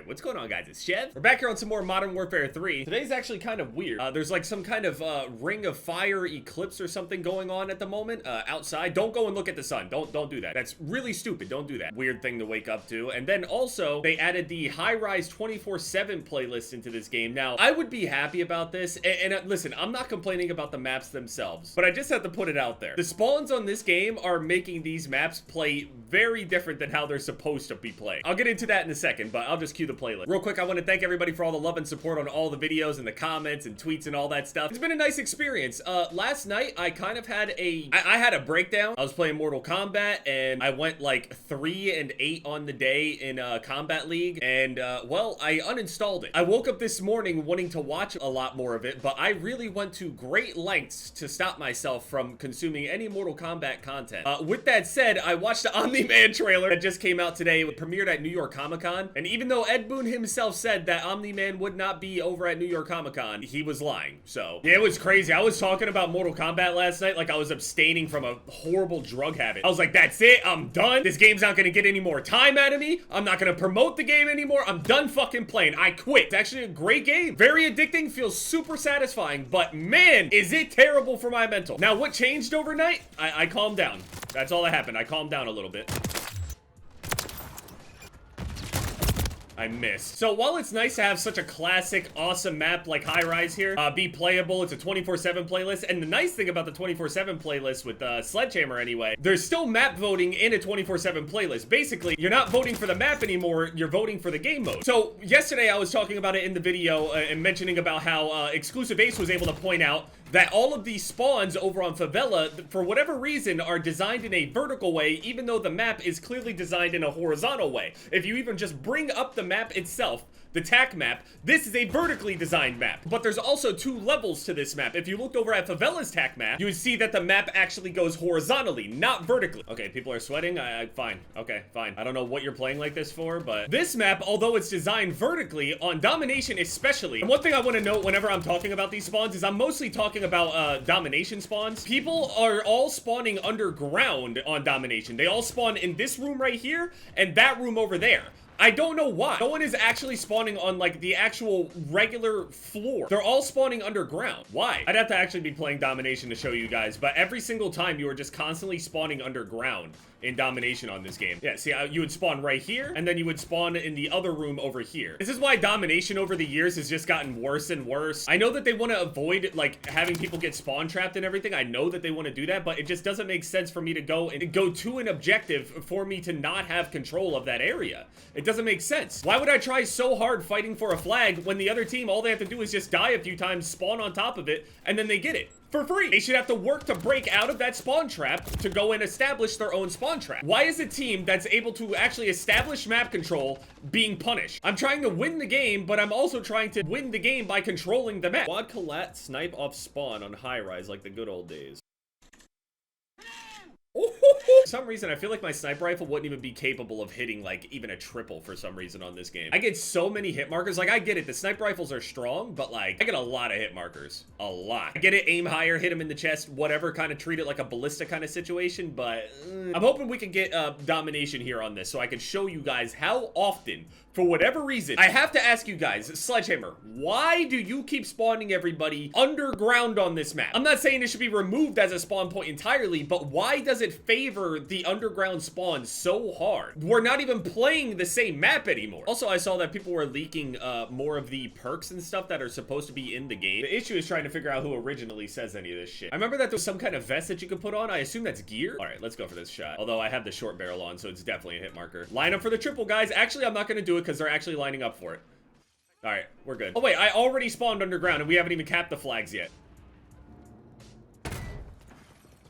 What's going on, guys? It's Chev. We're back here on some more Modern Warfare 3. Today's actually kind of weird. There's like some kind of ring of fire eclipse or something going on at the moment outside. Don't go and look at the sun. Don't do that. That's really stupid. Don't do that. Weird thing to wake up to. And then also, they added the high-rise 24/7 playlist into this game. Now, I would be happy about this. And listen, I'm not complaining about the maps themselves, but I just have to put it out there. The spawns on this game are making these maps play very different than how they're supposed to be played. I'll get into that in a second, but I'll just cue the playlist. Real quick, I want to thank everybody for all the love and support on all the videos and the comments and tweets and all that stuff. It's been a nice experience. Last night, I kind of had I had a breakdown. I was playing Mortal Kombat, and I went like 3 and 8 on the day in Combat League, and well, I uninstalled it. I woke up this morning wanting to watch a lot more of it, but I really went to great lengths to stop myself from consuming any Mortal Kombat content. With that said, I watched the Omni-Man trailer that just came out today. It premiered at New York Comic-Con, and even though Ed Boon himself said that Omni-Man would not be over at New York Comic-Con, he was lying. So yeah, it was crazy. I was talking about Mortal Kombat last night like I was abstaining from a horrible drug habit. I was like, that's it, I'm done. This game's not gonna get any more time out of me. I'm not gonna promote the game anymore. I'm done fucking playing. I quit. It's actually a great game. Very addicting, feels super satisfying, but man, is it terrible for my mental. Now, what changed overnight? I calmed down. That's all that happened. I calmed down a little bit. I missed. So while it's nice to have such a classic, awesome map like High Rise here, be playable, it's a 24/7 playlist, and the nice thing about the 24/7 playlist with Sledgehammer anyway, there's still map voting in a 24/7 playlist. Basically, you're not voting for the map anymore, you're voting for the game mode. So yesterday I was talking about it in the video and mentioning about how Exclusive Ace was able to point out that all of these spawns over on Favela, for whatever reason, are designed in a vertical way, even though the map is clearly designed in a horizontal way. If you even just bring up the map itself, the TAC map, this is a vertically designed map. But there's also 2 levels to this map. If you looked over at Favela's TAC map, you would see that the map actually goes horizontally, not vertically. Okay, people are sweating. Fine. Okay, fine. I don't know what you're playing like this for, but this map, although it's designed vertically, on Domination especially, and one thing I want to note whenever I'm talking about these spawns is I'm mostly talking about Domination spawns. People are all spawning underground on Domination. They all spawn in this room right here and that room over there. I don't know why. No one is actually spawning on, like, the actual regular floor. They're all spawning underground. Why? I'd have to actually be playing Domination to show you guys, but every single time you are just constantly spawning underground in Domination on this game. Yeah, see, you would spawn right here, and then you would spawn in the other room over here. This is why Domination over the years has just gotten worse and worse. I know that they want to avoid, like, having people get spawn trapped and everything. I know that they want to do that, but it just doesn't make sense for me to go to an objective for me to not have control of that area. It doesn't make sense. Why would I try so hard fighting for a flag when the other team, all they have to do is just die a few times, spawn on top of it, and then they get it for free? They should have to work to break out of that spawn trap to go and establish their own spawn trap. Why is a team that's able to actually establish map control being punished? I'm trying to win the game, but I'm also trying to win the game by controlling the map. Quad collat snipe off spawn on High Rise like the good old days. For some reason, I feel like my sniper rifle wouldn't even be capable of hitting, like, even a triple for some reason on this game. I get so many hit markers. Like, I get it. The sniper rifles are strong, but, like, I get a lot of hit markers. A lot. I get it. Aim higher, hit him in the chest, whatever. Kind of treat it like a ballista kind of situation, but I'm hoping we can get Domination here on this so I can show you guys how often, for whatever reason, I have to ask you guys, Sledgehammer, why do you keep spawning everybody underground on this map? I'm not saying it should be removed as a spawn point entirely, but why does it favor the underground spawn so hard? We're not even playing the same map anymore. Also, I saw that people were leaking more of the perks and stuff that are supposed to be in the game. The issue is trying to figure out who originally says any of this shit. I remember that there was some kind of vest that you could put on. I assume that's gear. All right, let's go for this shot. Although I have the short barrel on, so it's definitely a hit marker. Line up for the triple, guys. Actually, I'm not going to do it because they're actually lining up for it. All right, we're good. Oh, wait, I already spawned underground and we haven't even capped the flags yet.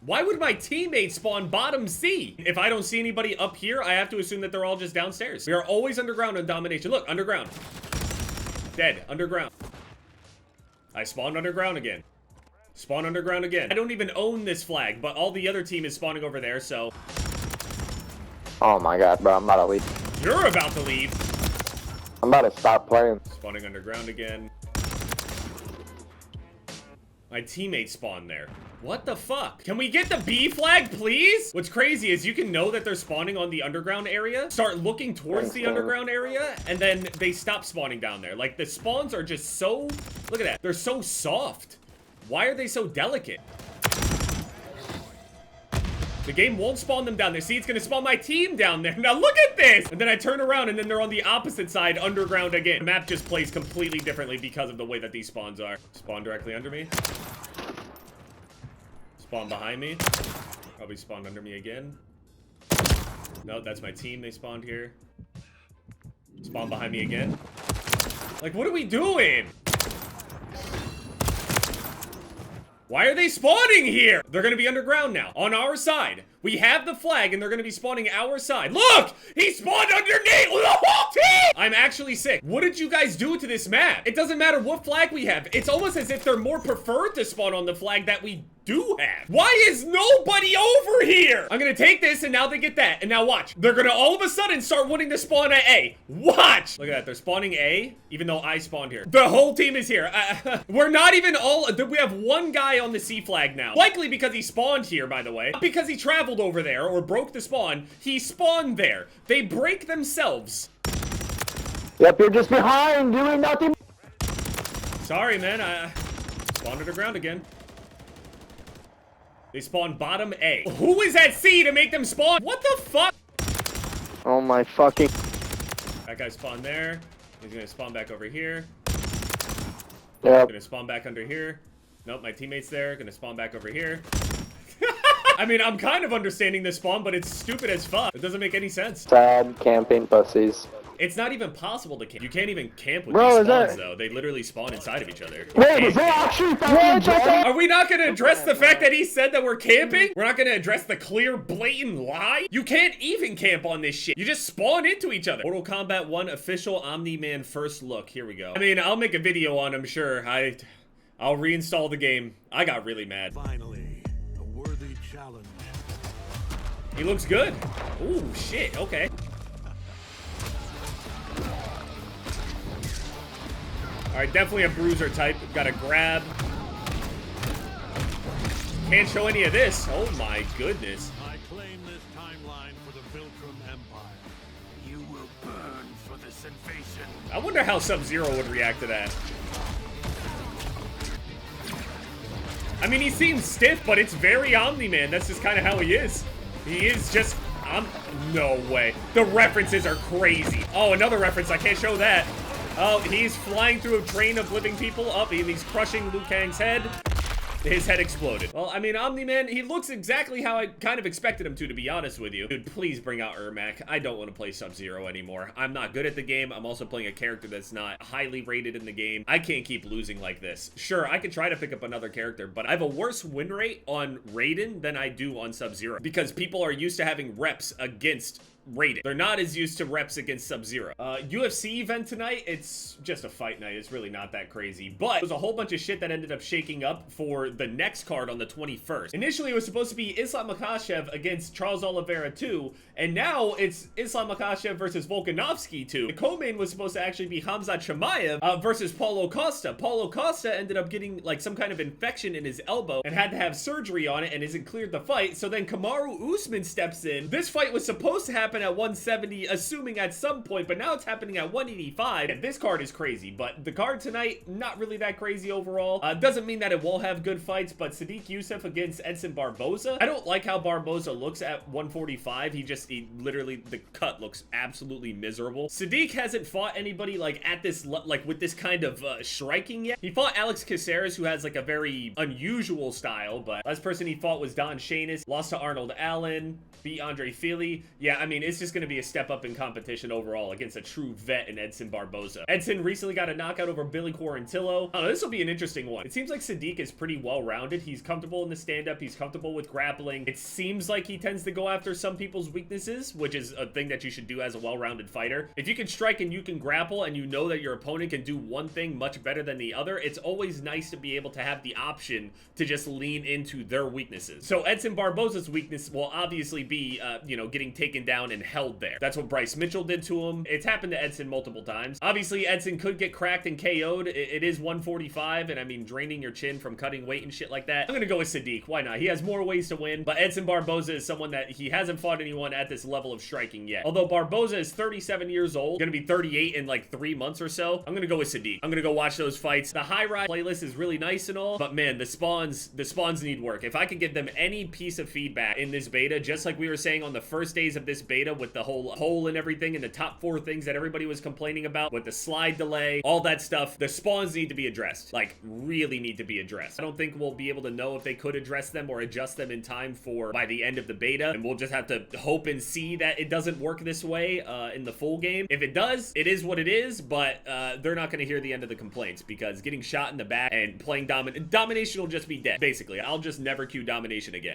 Why would my teammates spawn bottom C? If I don't see anybody up here, I have to assume that they're all just downstairs. We are always underground on Domination. Look, underground. Dead, underground. I spawned underground again. Spawn underground again. I don't even own this flag, but all the other team is spawning over there, so. Oh my god, bro, I'm about to leave. You're about to leave. I'm about to stop playing. Spawning underground again. My teammate spawned there. What the fuck? Can we get the B flag, please? What's crazy is you can know that they're spawning on the underground area, start looking towards the underground area, and then they stop spawning down there. Like, the spawns are just so... Look at that. They're so soft. Why are they so delicate? The game won't spawn them down there. See, it's gonna spawn my team down there. Now look at this! And then I turn around and then they're on the opposite side, underground again. The map just plays completely differently because of the way that these spawns are. Spawn directly under me. Spawn behind me. Probably spawned under me again. No, that's my team. They spawned here. Spawn behind me again. Like, what are we doing? Why are they spawning here? They're gonna be underground now, on our side. We have the flag, and they're gonna be spawning our side. Look! He spawned underneath the whole team! I'm actually sick. What did you guys do to this map? It doesn't matter what flag we have. It's almost as if they're more preferred to spawn on the flag that we do have. Why is nobody over here? I'm gonna take this, and now they get that. And now watch. They're gonna all of a sudden start wanting to spawn at A. Watch! Look at that. They're spawning A, even though I spawned here. The whole team is here. We're not even all... We have one guy on the C flag now. Likely because he spawned here, by the way. Not because he traveled over there or broke the spawn. He spawned there. They break themselves. Yep, you're just behind, doing nothing. Sorry, man. I spawned underground again. They spawned bottom A. Who is at C to make them spawn? What the fuck? Oh my fucking... That guy spawned there. He's gonna spawn back over here. Yep. Gonna spawn back under here. Nope, my teammate's there. Gonna spawn back over here. I mean, I'm kind of understanding this spawn, but it's stupid as fuck. It doesn't make any sense. Sad camping pussies. It's not even possible to camp. You can't even camp with Bro, these spawns, though. They literally spawn inside of each other. Wait, is that actually fucking... Are we not gonna address the fact that he said that we're camping? We're not gonna address the clear, blatant lie? You can't even camp on this shit. You just spawn into each other. Mortal Kombat 1 official Omni-Man first look. Here we go. I mean, I'll make a video on him, sure. I'll reinstall the game. I got really mad. Finally, a worthy challenge. He looks good. Ooh, shit, okay. Alright, definitely a bruiser type. Got a grab. Can't show any of this. Oh my goodness. I claim this timeline for the Viltrum Empire. You will burn for this invasion. I wonder how Sub-Zero would react to that. I mean, he seems stiff, but it's very Omni-Man. That's just kind of how he is. He is just... no way. The references are crazy. Oh, another reference. I can't show that. Oh, he's flying through a train of living people up, and he's crushing Liu Kang's head. His head exploded. Well, I mean, Omni-Man, he looks exactly how I kind of expected him to be honest with you. Dude, please bring out Ermac. I don't want to play Sub-Zero anymore. I'm not good at the game. I'm also playing a character that's not highly rated in the game. I can't keep losing like this. Sure, I could try to pick up another character, but I have a worse win rate on Raiden than I do on Sub-Zero because people are used to having reps against Raiden. They're not as used to reps against Sub-Zero. UFC event tonight, it's just a fight night. It's really not that crazy, but there's a whole bunch of shit that ended up shaking up for the next card on the 21st. Initially, it was supposed to be Islam Makhachev against Charles Oliveira 2, and now it's Islam Makhachev versus Volkanovski 2. The co-main was supposed to actually be Hamzat Chimaev versus Paulo Costa. Paulo Costa ended up getting like some kind of infection in his elbow and had to have surgery on it and isn't cleared the fight, so then Kamaru Usman steps in. This fight was supposed to happen at 170, assuming at some point, but now it's happening at 185. And this card is crazy, but the card tonight, not really that crazy overall. Doesn't mean that it won't have good fights, but Sadiq Youssef against Edson Barboza. I don't like how Barboza looks at 145. He literally, the cut looks absolutely miserable. Sadiq hasn't fought anybody like at this, like with this kind of striking yet. He fought Alex Caceres, who has like a very unusual style, but last person he fought was Don Shainis, lost to Arnold Allen, beat Andre Fili. Yeah, I mean, it's just going to be a step up in competition overall against a true vet in Edson Barboza. Edson recently got a knockout over Billy Quarantillo. I don't know, this will be an interesting one. It seems like Sadiq is pretty well-rounded. He's comfortable in the stand-up. He's comfortable with grappling. It seems like he tends to go after some people's weaknesses, which is a thing that you should do as a well-rounded fighter. If you can strike and you can grapple and you know that your opponent can do one thing much better than the other, it's always nice to be able to have the option to just lean into their weaknesses. So Edson Barboza's weakness will obviously be, you know, getting taken down and held there. That's what Bryce Mitchell did to him. It's happened to Edson multiple times. Obviously, Edson could get cracked and KO'd. It is 145, and I mean, draining your chin from cutting weight and shit like that. I'm gonna go with Sadiq. Why not? He has more ways to win, but Edson Barboza is someone that he hasn't fought anyone at this level of striking yet. Although Barboza is 37 years old, gonna be 38 in like 3 months or so, I'm gonna go with Sadiq. I'm gonna go watch those fights. The high rise playlist is really nice and all, but man, the spawns need work. If I could give them any piece of feedback in this beta, just like we were saying on the first days of this beta with the whole hole and everything, and the top 4 things that everybody was complaining about with the slide delay, all that stuff, the spawns need to be addressed. Like, really need to be addressed. I don't think we'll be able to know if they could address them or adjust them in time for by the end of the beta, and we'll just have to hope and see that it doesn't work this way in the full game. If it does, it is what it is, but they're not going to hear the end of the complaints, because getting shot in the back and playing domination will just be dead. Basically, I'll just never queue domination again.